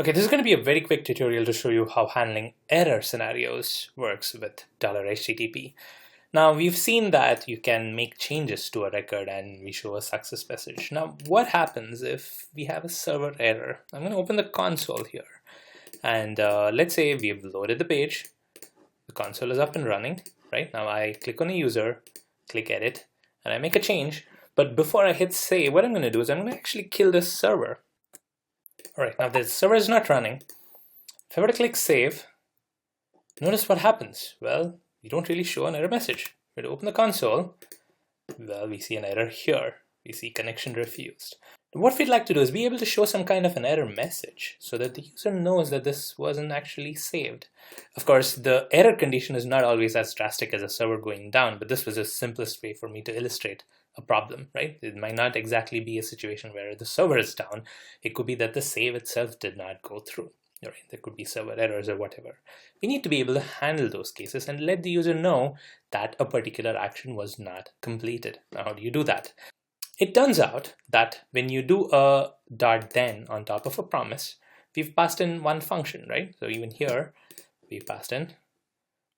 Okay, this is going to be a very quick tutorial to show you how handling error scenarios works with $HTTP. Now, we've seen that you can make changes to a record and we show a success message. Now, what happens if we have a server error? I'm going to open the console here. And let's say we've loaded the page. The console is up and running, right? Now I click on a user, click edit, and I make a change. But before I hit save, what I'm going to do is I'm going to actually kill this server. All right, now the server is not running. If I were to click save, notice what happens. Well, we don't really show an error message. If we open the console, well, we see an error here. We see connection refused. What we'd like to do is be able to show some kind of an error message so that the user knows that this wasn't actually saved. Of course, the error condition is not always as drastic as a server going down, but this was the simplest way for me to illustrate a problem, right? It might not exactly be a situation where the server is down. It could be that the save itself did not go through. Right? There could be server errors or whatever. We need to be able to handle those cases and let the user know that a particular action was not completed. Now, how do you do that? It turns out that when you do a .then on top of a promise, we've passed in one function, right? So even here, we passed in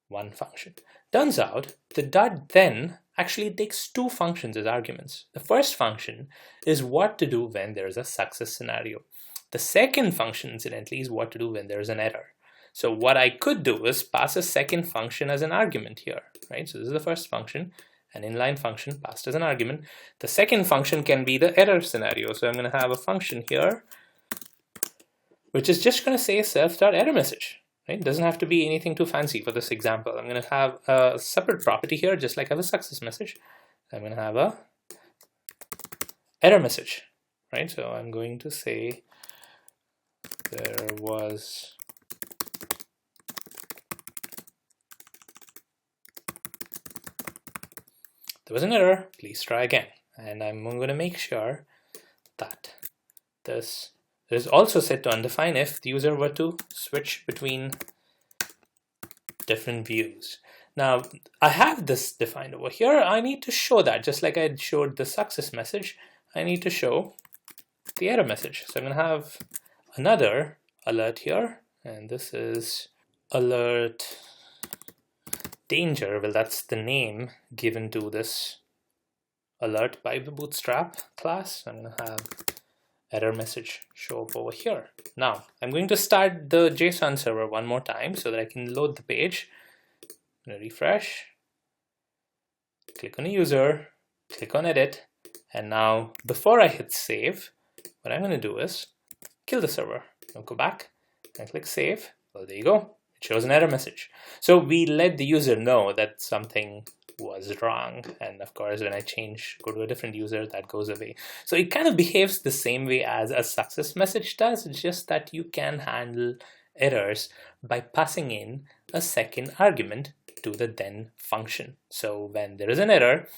one function. Turns out the .then actually takes two functions as arguments. The first function is what to do when there is a success scenario. The second function, incidentally, is what to do when there is an error. So what I could do is pass a second function as an argument here, right? So this is the first function, an inline function passed as an argument. The second function can be the error scenario. So I'm going to have a function here, which is just going to say self.errorMessage. Right? It doesn't have to be anything too fancy for this example. I'm going to have a separate property here, just like I have a success message. I'm going to have a error message, right? So I'm going to say there was an error, please try again. And I'm going to make sure that this is also set to undefine if the user were to switch between different views. Now, I have this defined over here. I need to show that, just like I showed the success message, I need to show the error message. So I'm going to have another alert here, and this is alert danger. Well, that's the name given to this alert by the Bootstrap class. I'm going to have error message show up over here. Now, I'm going to start the JSON server one more time so that I can load the page. I'm going to refresh, click on a user, click on edit, and now before I hit save, what I'm going to do is kill the server. I'll go back and click save. Well, there you go. It shows an error message. So we let the user know that something was wrong, and of course when I go to a different user, that goes away. So it kind of behaves the same way as a success message does. It's just that you can handle errors by passing in a second argument to the then function. So when there is an error,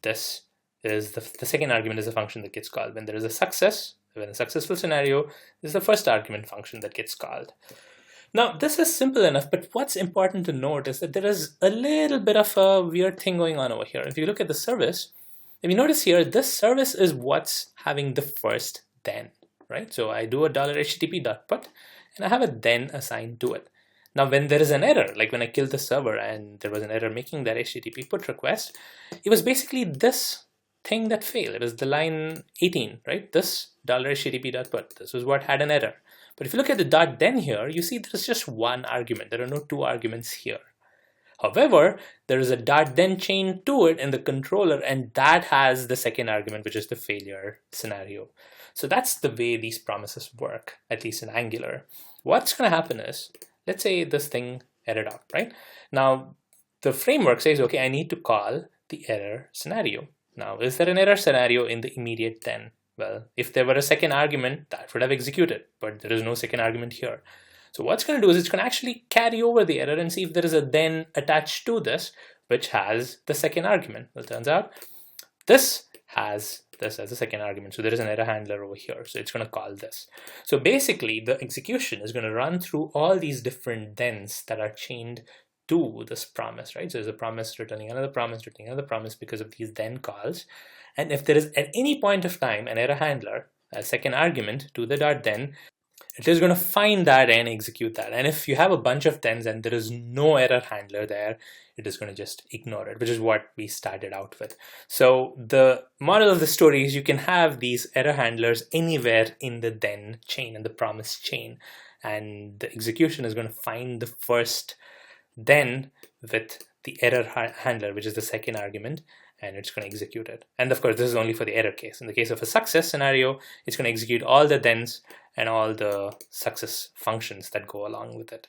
this is the second argument is a function that gets called. When there is a successful scenario, this is the first argument function that gets called. Now, this is simple enough, but what's important to note is that there is a little bit of a weird thing going on over here. If you look at the service, if you notice here, this service is what's having the first then, right? So I do a $HTTP.put, and I have a then assigned to it. Now, when there is an error, like when I killed the server and there was an error making that HTTP put request, it was basically this thing that failed. It was the line 18, right? This $HTTP.put. This was what had an error. But if you look at the .then here, you see there's just one argument. There are no two arguments here. However, there is a .then chain to it in the controller, and that has the second argument, which is the failure scenario. So that's the way these promises work, at least in Angular. What's going to happen is, let's say this thing errored out, right? Now, the framework says, okay, I need to call the error scenario. Now, is there an error scenario in the immediate then? Well, if there were a second argument, that would have executed, but there is no second argument here. So what it's going to do is it's going to actually carry over the error and see if there is a then attached to this, which has the second argument. Well, it turns out this has this as a second argument. So there is an error handler over here. So it's going to call this. So basically, the execution is going to run through all these different thens that are chained to this promise, right? So there's a promise returning another promise because of these then calls. And if there is at any point of time an error handler, a second argument to the .then, it is going to find that and execute that. And if you have a bunch of thens and there is no error handler there, it is going to just ignore it, which is what we started out with. So the moral of the story is you can have these error handlers anywhere in the then chain, in the promise chain, and the execution is going to find the first then with the error handler, which is the second argument, and it's going to execute it. And of course, this is only for the error case. In the case of a success scenario, it's going to execute all the thens and all the success functions that go along with it.